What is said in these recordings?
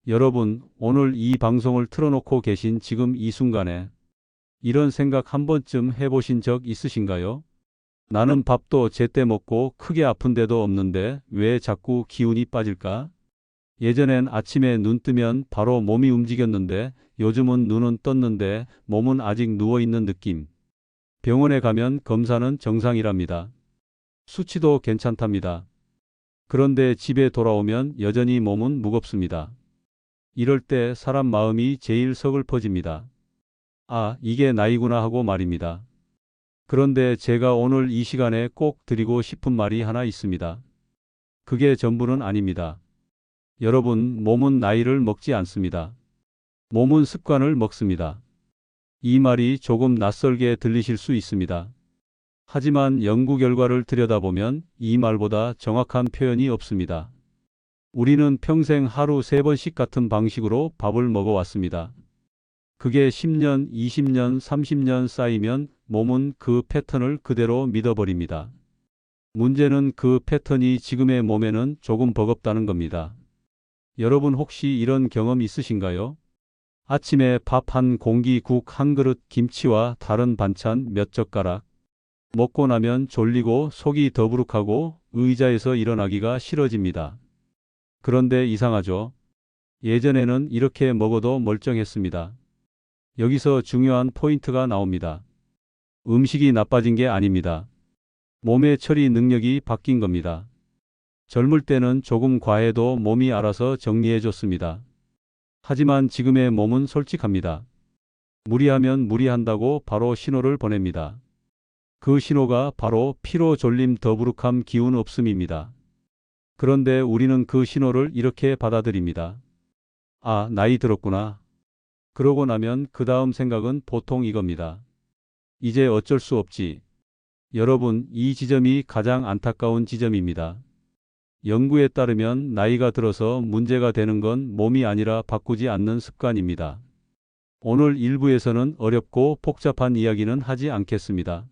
여러분, 오늘 이 방송을 틀어놓고 계신 지금 이 순간에 이런 생각 한 번쯤 해보신 적 있으신가요? 나는 밥도 제때 먹고 크게 아픈 데도 없는데 왜 자꾸 기운이 빠질까? 예전엔 아침에 눈 뜨면 바로 몸이 움직였는데 요즘은 눈은 떴는데 몸은 아직 누워있는 느낌. 병원에 가면 검사는 정상이랍니다. 수치도 괜찮답니다. 그런데 집에 돌아오면 여전히 몸은 무겁습니다. 이럴 때 사람 마음이 제일 서글퍼집니다. 아, 이게 나이구나 하고 말입니다. 그런데 제가 오늘 이 시간에 꼭 드리고 싶은 말이 하나 있습니다. 그게 전부는 아닙니다. 여러분, 몸은 나이를 먹지 않습니다. 몸은 습관을 먹습니다. 이 말이 조금 낯설게 들리실 수 있습니다. 하지만 연구 결과를 들여다보면 이 말보다 정확한 표현이 없습니다. 우리는 평생 하루 3번씩 같은 방식으로 밥을 먹어왔습니다. 그게 10년, 20년, 30년 쌓이면 몸은 그 패턴을 그대로 믿어버립니다. 문제는 그 패턴이 지금의 몸에는 조금 버겁다는 겁니다. 여러분 혹시 이런 경험 있으신가요? 아침에 밥 한 공기, 국 한 그릇, 김치와 다른 반찬 몇 젓가락. 먹고 나면 졸리고 속이 더부룩하고 의자에서 일어나기가 싫어집니다. 그런데 이상하죠? 예전에는 이렇게 먹어도 멀쩡했습니다. 여기서 중요한 포인트가 나옵니다. 음식이 나빠진 게 아닙니다. 몸의 처리 능력이 바뀐 겁니다. 젊을 때는 조금 과해도 몸이 알아서 정리해 줬습니다. 하지만 지금의 몸은 솔직합니다. 무리하면 무리한다고 바로 신호를 보냅니다. 그 신호가 바로 피로, 졸림, 더부룩함, 기운 없음입니다. 그런데 우리는 그 신호를 이렇게 받아들입니다. 아, 나이 들었구나. 그러고 나면 그 다음 생각은 보통 이겁니다. 이제 어쩔 수 없지. 여러분, 이 지점이 가장 안타까운 지점입니다. 연구에 따르면 나이가 들어서 문제가 되는 건 몸이 아니라 바꾸지 않는 습관입니다. 오늘 일부에서는 어렵고 복잡한 이야기는 하지 않겠습니다.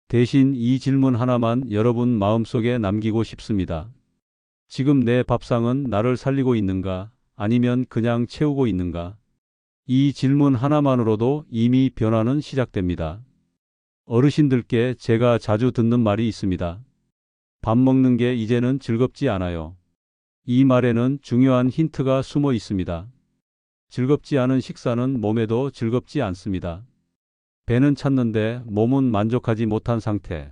대신 이 질문 하나만 여러분 마음속에 남기고 싶습니다. 지금 내 밥상은 나를 살리고 있는가? 아니면 그냥 채우고 있는가? 이 질문 하나만으로도 이미 변화는 시작됩니다. 어르신들께 제가 자주 듣는 말이 있습니다. 밥 먹는 게 이제는 즐겁지 않아요. 이 말에는 중요한 힌트가 숨어 있습니다. 즐겁지 않은 식사는 몸에도 즐겁지 않습니다. 배는 찼는데 몸은 만족하지 못한 상태.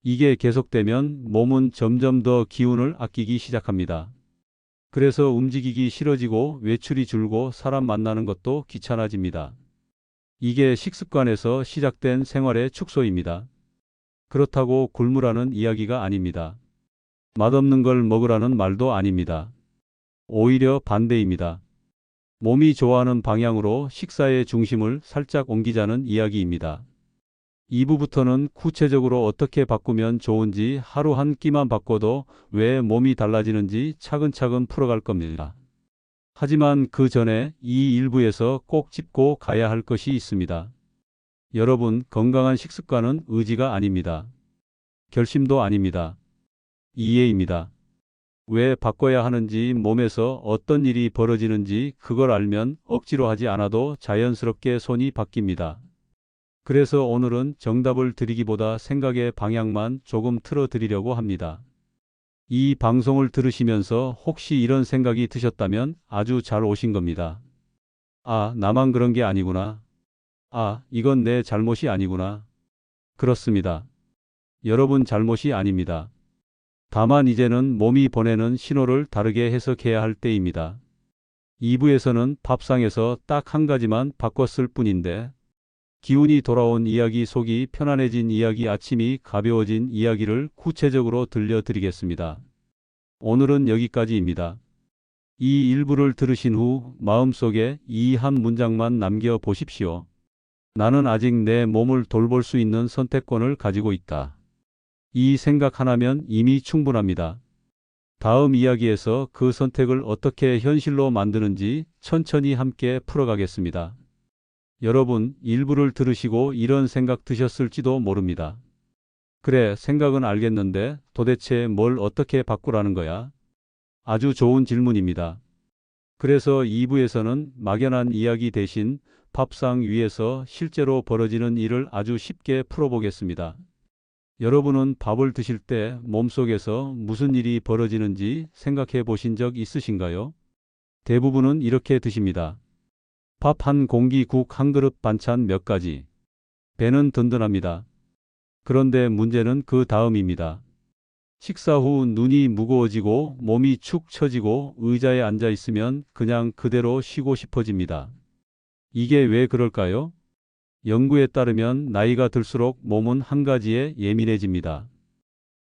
이게 계속되면 몸은 점점 더 기운을 아끼기 시작합니다. 그래서 움직이기 싫어지고 외출이 줄고 사람 만나는 것도 귀찮아집니다. 이게 식습관에서 시작된 생활의 축소입니다. 그렇다고 굶으라는 이야기가 아닙니다. 맛없는 걸 먹으라는 말도 아닙니다. 오히려 반대입니다. 몸이 좋아하는 방향으로 식사의 중심을 살짝 옮기자는 이야기입니다. 2부부터는 구체적으로 어떻게 바꾸면 좋은지 하루 한 끼만 바꿔도 왜 몸이 달라지는지 차근차근 풀어갈 겁니다. 하지만 그 전에 이 일부에서 꼭 짚고 가야 할 것이 있습니다. 여러분, 건강한 식습관은 의지가 아닙니다. 결심도 아닙니다. 이해입니다. 왜 바꿔야 하는지, 몸에서 어떤 일이 벌어지는지 그걸 알면 억지로 하지 않아도 자연스럽게 손이 바뀝니다. 그래서 오늘은 정답을 드리기보다 생각의 방향만 조금 틀어드리려고 합니다. 이 방송을 들으시면서 혹시 이런 생각이 드셨다면 아주 잘 오신 겁니다. 아, 나만 그런 게 아니구나. 아, 이건 내 잘못이 아니구나. 그렇습니다. 여러분 잘못이 아닙니다. 다만 이제는 몸이 보내는 신호를 다르게 해석해야 할 때입니다. 2부에서는 밥상에서 딱 한 가지만 바꿨을 뿐인데 기운이 돌아온 이야기, 속이 편안해진 이야기, 아침이 가벼워진 이야기를 구체적으로 들려드리겠습니다. 오늘은 여기까지입니다. 이 일부를 들으신 후 마음속에 이 한 문장만 남겨 보십시오. 나는 아직 내 몸을 돌볼 수 있는 선택권을 가지고 있다. 이 생각 하나면 이미 충분합니다. 다음 이야기에서 그 선택을 어떻게 현실로 만드는지 천천히 함께 풀어가겠습니다. 여러분, 일부를 들으시고 이런 생각 드셨을지도 모릅니다. 그래, 생각은 알겠는데 도대체 뭘 어떻게 바꾸라는 거야? 아주 좋은 질문입니다. 그래서 2부에서는 막연한 이야기 대신 밥상 위에서 실제로 벌어지는 일을 아주 쉽게 풀어보겠습니다. 여러분은 밥을 드실 때 몸속에서 무슨 일이 벌어지는지 생각해 보신 적 있으신가요? 대부분은 이렇게 드십니다. 밥 한 공기, 국 한 그릇, 반찬 몇 가지. 배는 든든합니다. 그런데 문제는 그 다음입니다. 식사 후 눈이 무거워지고 몸이 축 처지고 의자에 앉아 있으면 그냥 그대로 쉬고 싶어집니다. 이게 왜 그럴까요? 연구에 따르면 나이가 들수록 몸은 한 가지에 예민해집니다.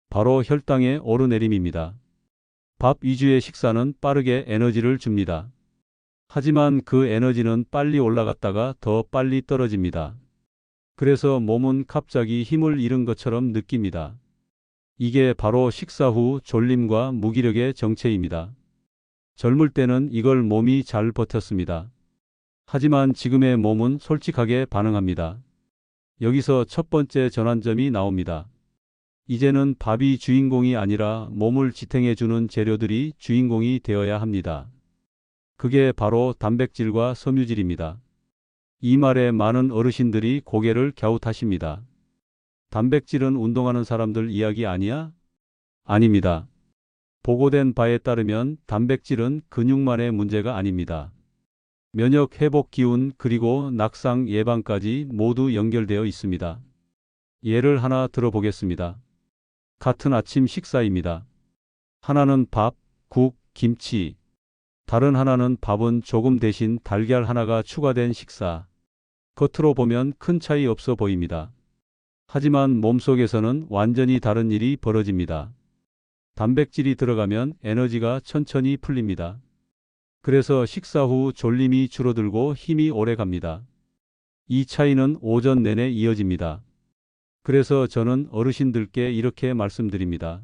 바로 혈당의 오르내림입니다. 밥 위주의 식사는 빠르게 에너지를 줍니다. 하지만 그 에너지는 빨리 올라갔다가 더 빨리 떨어집니다. 그래서 몸은 갑자기 힘을 잃은 것처럼 느낍니다. 이게 바로 식사 후 졸림과 무기력의 정체입니다. 젊을 때는 이걸 몸이 잘 버텼습니다. 하지만 지금의 몸은 솔직하게 반응합니다. 여기서 첫 번째 전환점이 나옵니다. 이제는 밥이 주인공이 아니라 몸을 지탱해주는 재료들이 주인공이 되어야 합니다. 그게 바로 단백질과 섬유질입니다. 이 말에 많은 어르신들이 고개를 갸웃하십니다. 단백질은 운동하는 사람들 이야기 아니야? 아닙니다. 보고된 바에 따르면 단백질은 근육만의 문제가 아닙니다. 면역 회복 기운 그리고 낙상 예방까지 모두 연결되어 있습니다. 예를 하나 들어보겠습니다. 같은 아침 식사입니다. 하나는 밥, 국, 김치. 다른 하나는 밥은 조금 대신 달걀 하나가 추가된 식사. 겉으로 보면 큰 차이 없어 보입니다. 하지만 몸속에서는 완전히 다른 일이 벌어집니다. 단백질이 들어가면 에너지가 천천히 풀립니다. 그래서 식사 후 졸림이 줄어들고 힘이 오래 갑니다. 이 차이는 오전 내내 이어집니다. 그래서 저는 어르신들께 이렇게 말씀드립니다.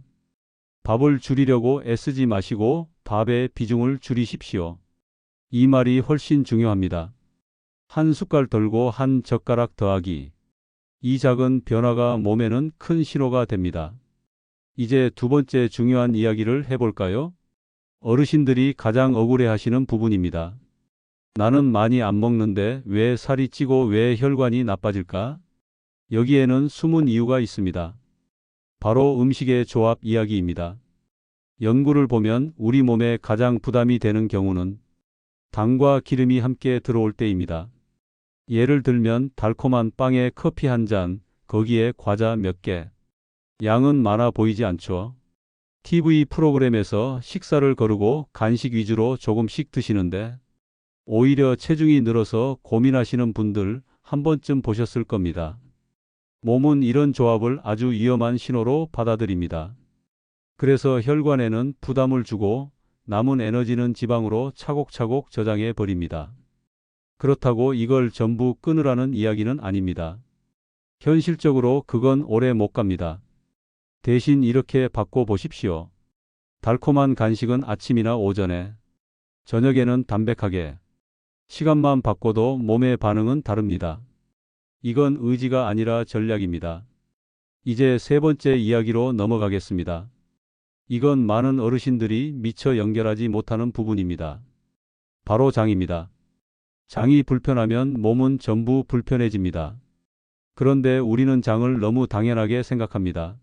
밥을 줄이려고 애쓰지 마시고 밥의 비중을 줄이십시오. 이 말이 훨씬 중요합니다. 한 숟갈 덜고 한 젓가락 더하기. 이 작은 변화가 몸에는 큰 신호가 됩니다. 이제 두 번째 중요한 이야기를 해볼까요? 어르신들이 가장 억울해하시는 부분입니다. 나는 많이 안 먹는데 왜 살이 찌고 왜 혈관이 나빠질까? 여기에는 숨은 이유가 있습니다. 바로 음식의 조합 이야기입니다. 연구를 보면 우리 몸에 가장 부담이 되는 경우는 당과 기름이 함께 들어올 때입니다. 예를 들면 달콤한 빵에 커피 한 잔, 거기에 과자 몇 개. 양은 많아 보이지 않죠? TV 프로그램에서 식사를 거르고 간식 위주로 조금씩 드시는데 오히려 체중이 늘어서 고민하시는 분들 한 번쯤 보셨을 겁니다. 몸은 이런 조합을 아주 위험한 신호로 받아들입니다. 그래서 혈관에는 부담을 주고 남은 에너지는 지방으로 차곡차곡 저장해 버립니다. 그렇다고 이걸 전부 끊으라는 이야기는 아닙니다. 현실적으로 그건 오래 못 갑니다. 대신 이렇게 바꿔보십시오. 달콤한 간식은 아침이나 오전에, 저녁에는 담백하게. 시간만 바꿔도 몸의 반응은 다릅니다. 이건 의지가 아니라 전략입니다. 이제 세 번째 이야기로 넘어가겠습니다. 이건 많은 어르신들이 미처 연결하지 못하는 부분입니다. 바로 장입니다. 장이 불편하면 몸은 전부 불편해집니다. 그런데 우리는 장을 너무 당연하게 생각합니다.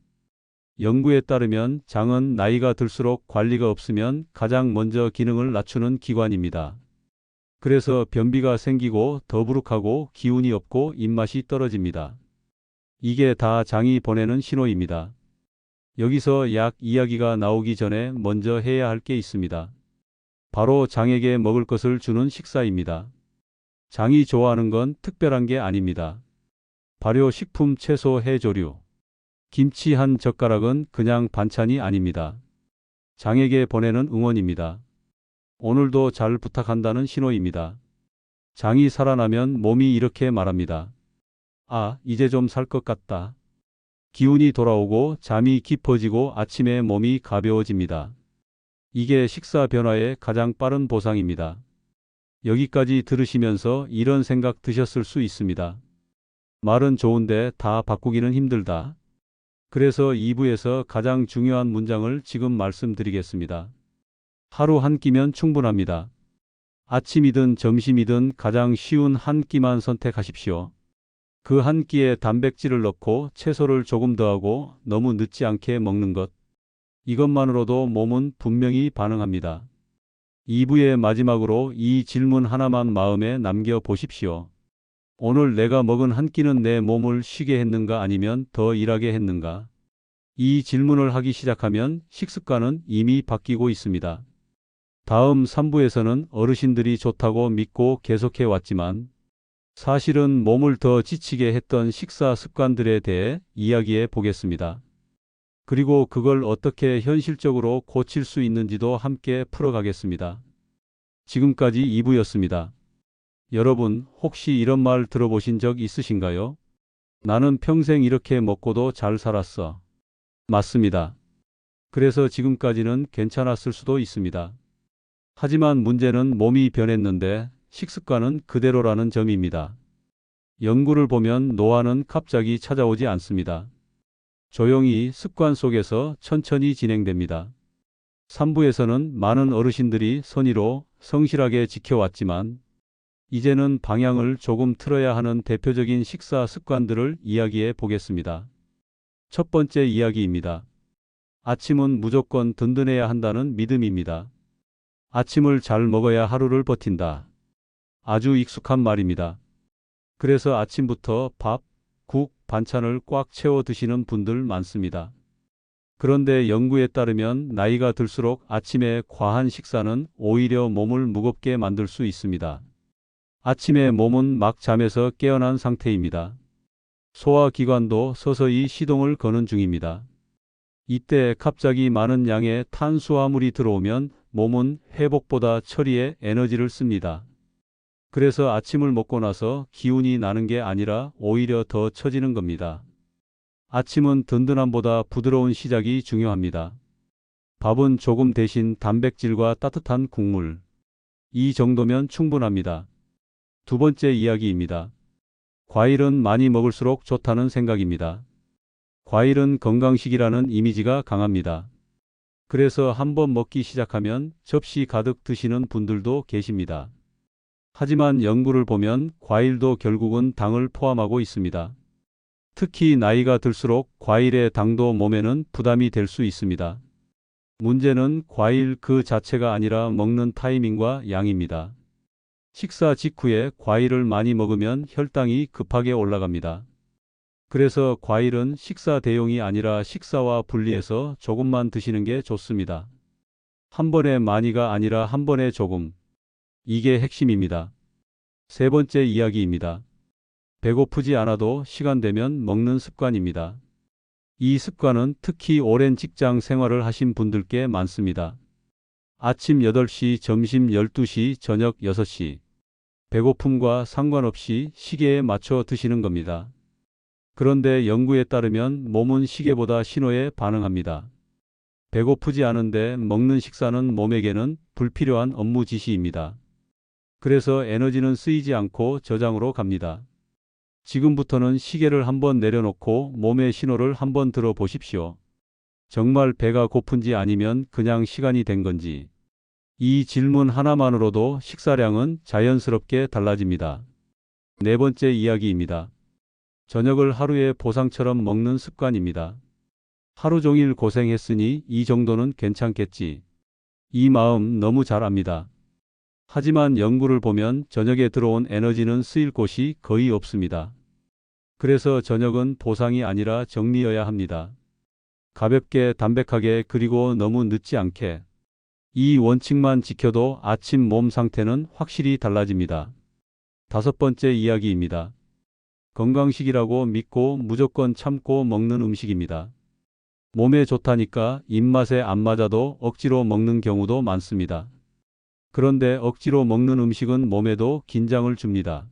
연구에 따르면 장은 나이가 들수록 관리가 없으면 가장 먼저 기능을 낮추는 기관입니다. 그래서 변비가 생기고 더부룩하고 기운이 없고 입맛이 떨어집니다. 이게 다 장이 보내는 신호입니다. 여기서 약 이야기가 나오기 전에 먼저 해야 할 게 있습니다. 바로 장에게 먹을 것을 주는 식사입니다. 장이 좋아하는 건 특별한 게 아닙니다. 발효 식품, 채소, 해조류. 김치 한 젓가락은 그냥 반찬이 아닙니다. 장에게 보내는 응원입니다. 오늘도 잘 부탁한다는 신호입니다. 장이 살아나면 몸이 이렇게 말합니다. 아, 이제 좀 살 것 같다. 기운이 돌아오고 잠이 깊어지고 아침에 몸이 가벼워집니다. 이게 식사 변화의 가장 빠른 보상입니다. 여기까지 들으시면서 이런 생각 드셨을 수 있습니다. 말은 좋은데 다 바꾸기는 힘들다. 그래서 2부에서 가장 중요한 문장을 지금 말씀드리겠습니다. 하루 한 끼면 충분합니다. 아침이든 점심이든 가장 쉬운 한 끼만 선택하십시오. 그 한 끼에 단백질을 넣고 채소를 조금 더하고 너무 늦지 않게 먹는 것. 이것만으로도 몸은 분명히 반응합니다. 2부의 마지막으로 이 질문 하나만 마음에 남겨 보십시오. 오늘 내가 먹은 한 끼는 내 몸을 쉬게 했는가 아니면 더 일하게 했는가? 이 질문을 하기 시작하면 식습관은 이미 바뀌고 있습니다. 다음 3부에서는 어르신들이 좋다고 믿고 계속해 왔지만 사실은 몸을 더 지치게 했던 식사 습관들에 대해 이야기해 보겠습니다. 그리고 그걸 어떻게 현실적으로 고칠 수 있는지도 함께 풀어가겠습니다. 지금까지 2부였습니다. 여러분, 혹시 이런 말 들어보신 적 있으신가요? 나는 평생 이렇게 먹고도 잘 살았어. 맞습니다. 그래서 지금까지는 괜찮았을 수도 있습니다. 하지만 문제는 몸이 변했는데 식습관은 그대로라는 점입니다. 연구를 보면 노화는 갑자기 찾아오지 않습니다. 조용히 습관 속에서 천천히 진행됩니다. 3부에서는 많은 어르신들이 선의로 성실하게 지켜왔지만 이제는 방향을 조금 틀어야 하는 대표적인 식사 습관들을 이야기해 보겠습니다. 첫 번째 이야기입니다. 아침은 무조건 든든해야 한다는 믿음입니다. 아침을 잘 먹어야 하루를 버틴다. 아주 익숙한 말입니다. 그래서 아침부터 밥, 국, 반찬을 꽉 채워 드시는 분들 많습니다. 그런데 연구에 따르면 나이가 들수록 아침에 과한 식사는 오히려 몸을 무겁게 만들 수 있습니다. 아침에 몸은 막 잠에서 깨어난 상태입니다. 소화기관도 서서히 시동을 거는 중입니다. 이때 갑자기 많은 양의 탄수화물이 들어오면 몸은 회복보다 처리에 에너지를 씁니다. 그래서 아침을 먹고 나서 기운이 나는 게 아니라 오히려 더 처지는 겁니다. 아침은 든든함보다 부드러운 시작이 중요합니다. 밥은 조금 대신 단백질과 따뜻한 국물. 이 정도면 충분합니다. 두 번째 이야기입니다. 과일은 많이 먹을수록 좋다는 생각입니다. 과일은 건강식이라는 이미지가 강합니다. 그래서 한번 먹기 시작하면 접시 가득 드시는 분들도 계십니다. 하지만 연구를 보면 과일도 결국은 당을 포함하고 있습니다. 특히 나이가 들수록 과일의 당도 몸에는 부담이 될 수 있습니다. 문제는 과일 그 자체가 아니라 먹는 타이밍과 양입니다. 식사 직후에 과일을 많이 먹으면 혈당이 급하게 올라갑니다. 그래서 과일은 식사 대용이 아니라 식사와 분리해서 조금만 드시는 게 좋습니다. 한 번에 많이가 아니라 한 번에 조금. 이게 핵심입니다. 세 번째 이야기입니다. 배고프지 않아도 시간 되면 먹는 습관입니다. 이 습관은 특히 오랜 직장 생활을 하신 분들께 많습니다. 아침 8시, 점심 12시, 저녁 6시. 배고픔과 상관없이 시계에 맞춰 드시는 겁니다. 그런데 연구에 따르면 몸은 시계보다 신호에 반응합니다. 배고프지 않은데 먹는 식사는 몸에게는 불필요한 업무 지시입니다. 그래서 에너지는 쓰이지 않고 저장으로 갑니다. 지금부터는 시계를 한번 내려놓고 몸의 신호를 한번 들어보십시오. 정말 배가 고픈지 아니면 그냥 시간이 된 건지. 이 질문 하나만으로도 식사량은 자연스럽게 달라집니다. 네 번째 이야기입니다. 저녁을 하루의 보상처럼 먹는 습관입니다. 하루 종일 고생했으니 이 정도는 괜찮겠지. 이 마음 너무 잘 압니다. 하지만 연구를 보면 저녁에 들어온 에너지는 쓰일 곳이 거의 없습니다. 그래서 저녁은 보상이 아니라 정리여야 합니다. 가볍게 담백하게 그리고 너무 늦지 않게. 이 원칙만 지켜도 아침 몸 상태는 확실히 달라집니다. 다섯 번째 이야기입니다. 건강식이라고 믿고 무조건 참고 먹는 음식입니다. 몸에 좋다니까 입맛에 안 맞아도 억지로 먹는 경우도 많습니다. 그런데 억지로 먹는 음식은 몸에도 긴장을 줍니다.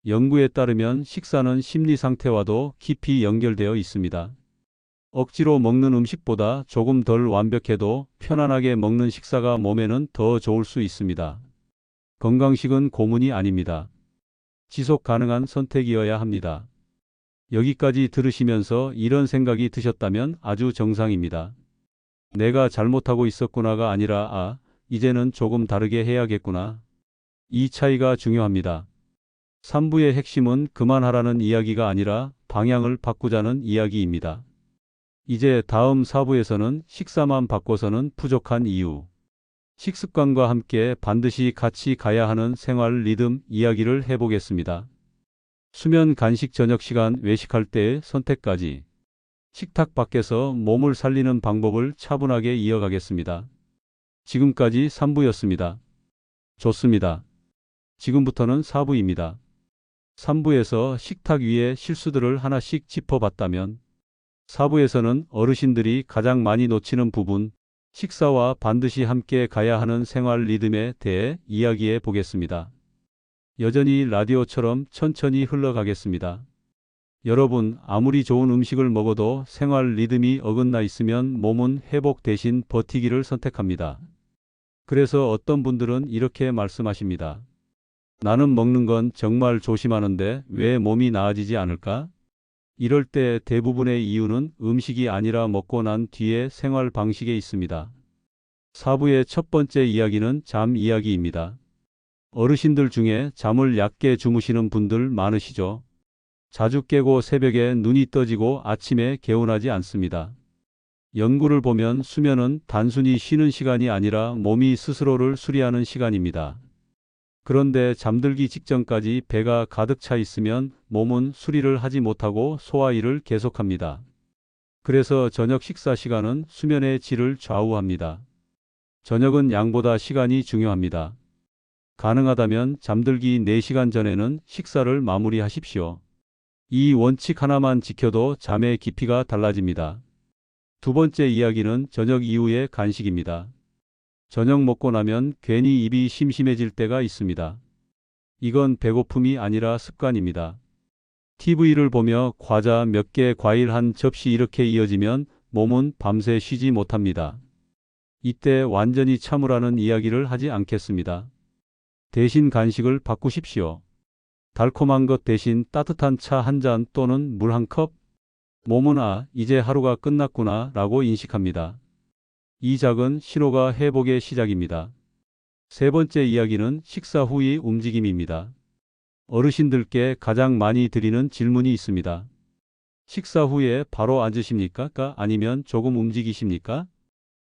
연구에 따르면 식사는 심리 상태와도 깊이 연결되어 있습니다. 억지로 먹는 음식보다 조금 덜 완벽해도 편안하게 먹는 식사가 몸에는 더 좋을 수 있습니다. 건강식은 고문이 아닙니다. 지속 가능한 선택이어야 합니다. 여기까지 들으시면서 이런 생각이 드셨다면 아주 정상입니다. 내가 잘못하고 있었구나가 아니라 이제는 조금 다르게 해야겠구나. 이 차이가 중요합니다. 3부의 핵심은 그만하라는 이야기가 아니라 방향을 바꾸자는 이야기입니다. 이제 다음 4부에서는 식사만 바꿔서는 부족한 이유, 식습관과 함께 반드시 같이 가야 하는 생활 리듬 이야기를 해보겠습니다. 수면, 간식, 저녁 시간, 외식할 때의 선택까지 식탁 밖에서 몸을 살리는 방법을 차분하게 이어가겠습니다. 지금까지 3부였습니다. 좋습니다. 지금부터는 4부입니다. 3부에서 식탁 위의 실수들을 하나씩 짚어봤다면 4부에서는 어르신들이 가장 많이 놓치는 부분, 식사와 반드시 함께 가야 하는 생활 리듬에 대해 이야기해 보겠습니다. 여전히 라디오처럼 천천히 흘러가겠습니다. 여러분, 아무리 좋은 음식을 먹어도 생활 리듬이 어긋나 있으면 몸은 회복 대신 버티기를 선택합니다. 그래서 어떤 분들은 이렇게 말씀하십니다. 나는 먹는 건 정말 조심하는데 왜 몸이 나아지지 않을까? 이럴 때 대부분의 이유는 음식이 아니라 먹고 난 뒤의 생활 방식에 있습니다. 4부의 첫 번째 이야기는 잠 이야기입니다. 어르신들 중에 잠을 얕게 주무시는 분들 많으시죠? 자주 깨고 새벽에 눈이 떠지고 아침에 개운하지 않습니다. 연구를 보면 수면은 단순히 쉬는 시간이 아니라 몸이 스스로를 수리하는 시간입니다. 그런데 잠들기 직전까지 배가 가득 차 있으면 몸은 수리를 하지 못하고 소화 일을 계속합니다. 그래서 저녁 식사 시간은 수면의 질을 좌우합니다. 저녁은 양보다 시간이 중요합니다. 가능하다면 잠들기 4시간 전에는 식사를 마무리하십시오. 이 원칙 하나만 지켜도 잠의 깊이가 달라집니다. 두 번째 이야기는 저녁 이후의 간식입니다. 저녁 먹고 나면 괜히 입이 심심해질 때가 있습니다. 이건 배고픔이 아니라 습관입니다. TV를 보며 과자 몇 개, 과일 한 접시 이렇게 이어지면 몸은 밤새 쉬지 못합니다. 이때 완전히 참으라는 이야기를 하지 않겠습니다. 대신 간식을 바꾸십시오. 달콤한 것 대신 따뜻한 차 한 잔 또는 물 한 컵. 몸은 이제 하루가 끝났구나 라고 인식합니다. 이 작은 신호가 회복의 시작입니다. 세 번째 이야기는 식사 후의 움직임입니다. 어르신들께 가장 많이 드리는 질문이 있습니다. 식사 후에 바로 앉으십니까? 아니면 조금 움직이십니까?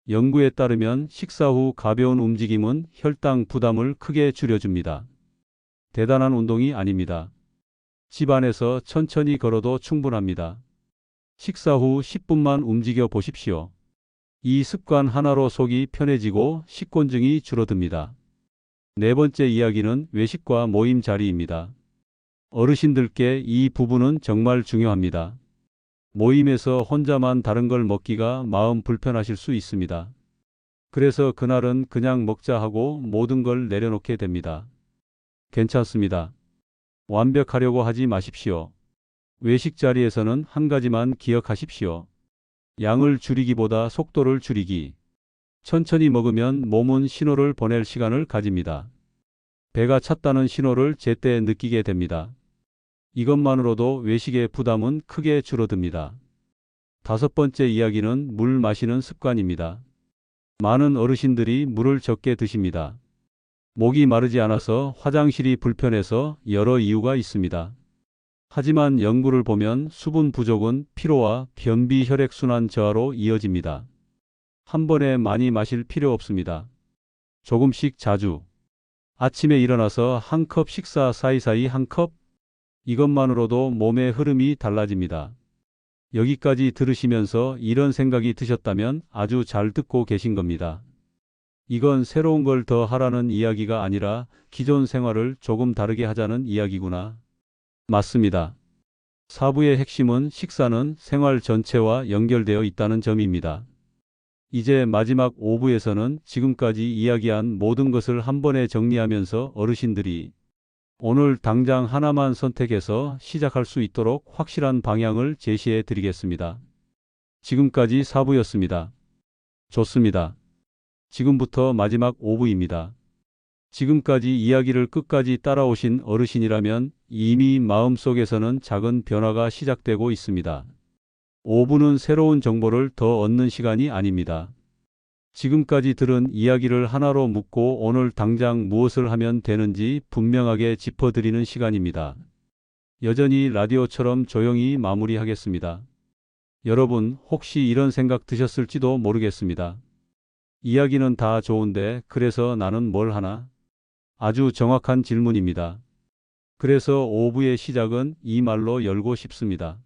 연구에 따르면 식사 후 가벼운 움직임은 혈당 부담을 크게 줄여줍니다. 대단한 운동이 아닙니다. 집 안에서 천천히 걸어도 충분합니다. 식사 후 10분만 움직여 보십시오. 이 습관 하나로 속이 편해지고 식곤증이 줄어듭니다. 네 번째 이야기는 외식과 모임 자리입니다. 어르신들께 이 부분은 정말 중요합니다. 모임에서 혼자만 다른 걸 먹기가 마음 불편하실 수 있습니다. 그래서 그날은 그냥 먹자 하고 모든 걸 내려놓게 됩니다. 괜찮습니다. 완벽하려고 하지 마십시오. 외식 자리에서는 한 가지만 기억하십시오. 양을 줄이기보다 속도를 줄이기. 천천히 먹으면 몸은 신호를 보낼 시간을 가집니다. 배가 찼다는 신호를 제때 느끼게 됩니다. 이것만으로도 외식의 부담은 크게 줄어듭니다. 다섯 번째 이야기는 물 마시는 습관입니다. 많은 어르신들이 물을 적게 드십니다. 목이 마르지 않아서, 화장실이 불편해서, 여러 이유가 있습니다. 하지만 연구를 보면 수분 부족은 피로와 변비, 혈액순환 저하로 이어집니다. 한 번에 많이 마실 필요 없습니다. 조금씩 자주. 아침에 일어나서 한 컵, 식사 사이사이 한 컵. 이것만으로도 몸의 흐름이 달라집니다. 여기까지 들으시면서 이런 생각이 드셨다면 아주 잘 듣고 계신 겁니다. 이건 새로운 걸 더 하라는 이야기가 아니라 기존 생활을 조금 다르게 하자는 이야기구나. 맞습니다. 4부의 핵심은 식사는 생활 전체와 연결되어 있다는 점입니다. 이제 마지막 5부에서는 지금까지 이야기한 모든 것을 한 번에 정리하면서 어르신들이 오늘 당장 하나만 선택해서 시작할 수 있도록 확실한 방향을 제시해 드리겠습니다. 지금까지 4부였습니다. 좋습니다. 지금부터 마지막 5부입니다. 지금까지 이야기를 끝까지 따라오신 어르신이라면 이미 마음속에서는 작은 변화가 시작되고 있습니다. 5부는 새로운 정보를 더 얻는 시간이 아닙니다. 지금까지 들은 이야기를 하나로 묶고 오늘 당장 무엇을 하면 되는지 분명하게 짚어드리는 시간입니다. 여전히 라디오처럼 조용히 마무리하겠습니다. 여러분, 혹시 이런 생각 드셨을지도 모르겠습니다. 이야기는 다 좋은데 그래서 나는 뭘 하나? 아주 정확한 질문입니다. 그래서 5부의 시작은 이 말로 열고 싶습니다.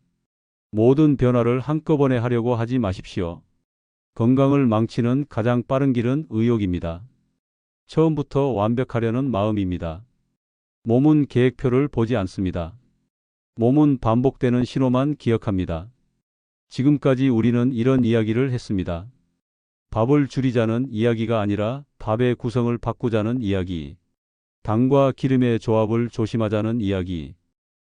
모든 변화를 한꺼번에 하려고 하지 마십시오. 건강을 망치는 가장 빠른 길은 의욕입니다. 처음부터 완벽하려는 마음입니다. 몸은 계획표를 보지 않습니다. 몸은 반복되는 신호만 기억합니다. 지금까지 우리는 이런 이야기를 했습니다. 밥을 줄이자는 이야기가 아니라 밥의 구성을 바꾸자는 이야기. 당과 기름의 조합을 조심하자는 이야기.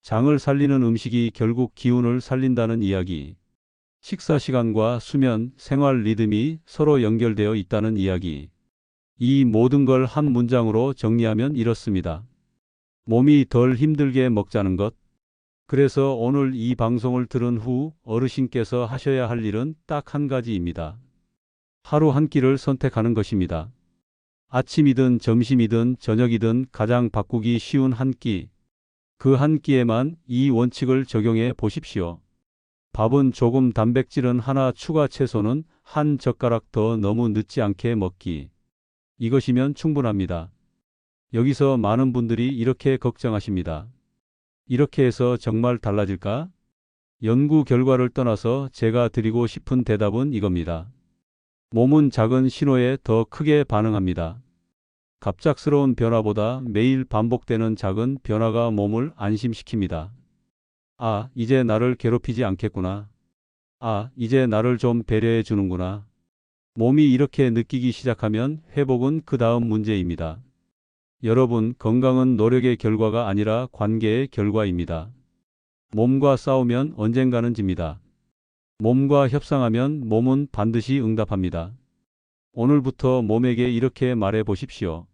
장을 살리는 음식이 결국 기운을 살린다는 이야기. 식사 시간과 수면, 생활 리듬이 서로 연결되어 있다는 이야기. 이 모든 걸 한 문장으로 정리하면 이렇습니다. 몸이 덜 힘들게 먹자는 것. 그래서 오늘 이 방송을 들은 후 어르신께서 하셔야 할 일은 딱 한 가지입니다. 하루 한 끼를 선택하는 것입니다. 아침이든 점심이든 저녁이든 가장 바꾸기 쉬운 한 끼. 그 한 끼에만 이 원칙을 적용해 보십시오. 밥은 조금, 단백질은 하나, 추가 채소는 한 젓가락 더, 너무 늦지 않게 먹기. 이것이면 충분합니다. 여기서 많은 분들이 이렇게 걱정하십니다. 이렇게 해서 정말 달라질까? 연구 결과를 떠나서 제가 드리고 싶은 대답은 이겁니다. 몸은 작은 신호에 더 크게 반응합니다. 갑작스러운 변화보다 매일 반복되는 작은 변화가 몸을 안심시킵니다. 아, 이제 나를 괴롭히지 않겠구나. 아, 이제 나를 좀 배려해 주는구나. 몸이 이렇게 느끼기 시작하면 회복은 그 다음 문제입니다. 여러분, 건강은 노력의 결과가 아니라 관계의 결과입니다. 몸과 싸우면 언젠가는 집니다. 몸과 협상하면 몸은 반드시 응답합니다. 오늘부터 몸에게 이렇게 말해 보십시오.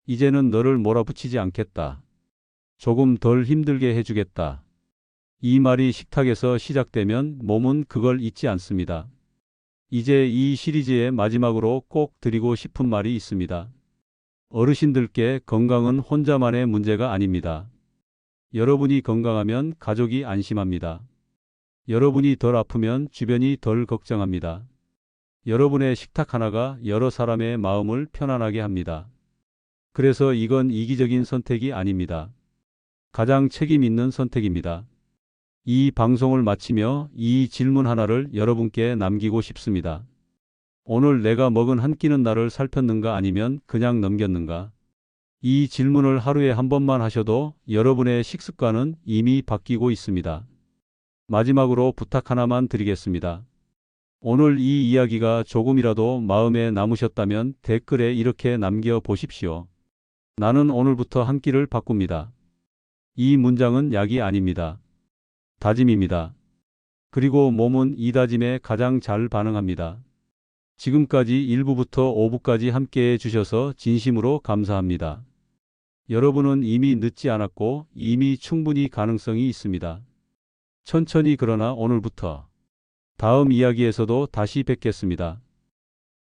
이제는 너를 몰아붙이지 않겠다. 조금 덜 힘들게 해주겠다. 이 말이 식탁에서 시작되면 몸은 그걸 잊지 않습니다. 이제 이 시리즈의 마지막으로 꼭 드리고 싶은 말이 있습니다. 어르신들께 건강은 혼자만의 문제가 아닙니다. 여러분이 건강하면 가족이 안심합니다. 여러분이 덜 아프면 주변이 덜 걱정합니다. 여러분의 식탁 하나가 여러 사람의 마음을 편안하게 합니다. 그래서 이건 이기적인 선택이 아닙니다. 가장 책임 있는 선택입니다. 이 방송을 마치며 이 질문 하나를 여러분께 남기고 싶습니다. 오늘 내가 먹은 한 끼는 나를 살폈는가 아니면 그냥 넘겼는가? 이 질문을 하루에 한 번만 하셔도 여러분의 식습관은 이미 바뀌고 있습니다. 마지막으로 부탁 하나만 드리겠습니다. 오늘 이 이야기가 조금이라도 마음에 남으셨다면 댓글에 이렇게 남겨 보십시오. 나는 오늘부터 한 끼를 바꿉니다. 이 문장은 약이 아닙니다. 다짐입니다. 그리고 몸은 이 다짐에 가장 잘 반응합니다. 지금까지 1부부터 5부까지 함께해 주셔서 진심으로 감사합니다. 여러분은 이미 늦지 않았고 이미 충분히 가능성이 있습니다. 천천히, 그러나 오늘부터. 다음 이야기에서도 다시 뵙겠습니다.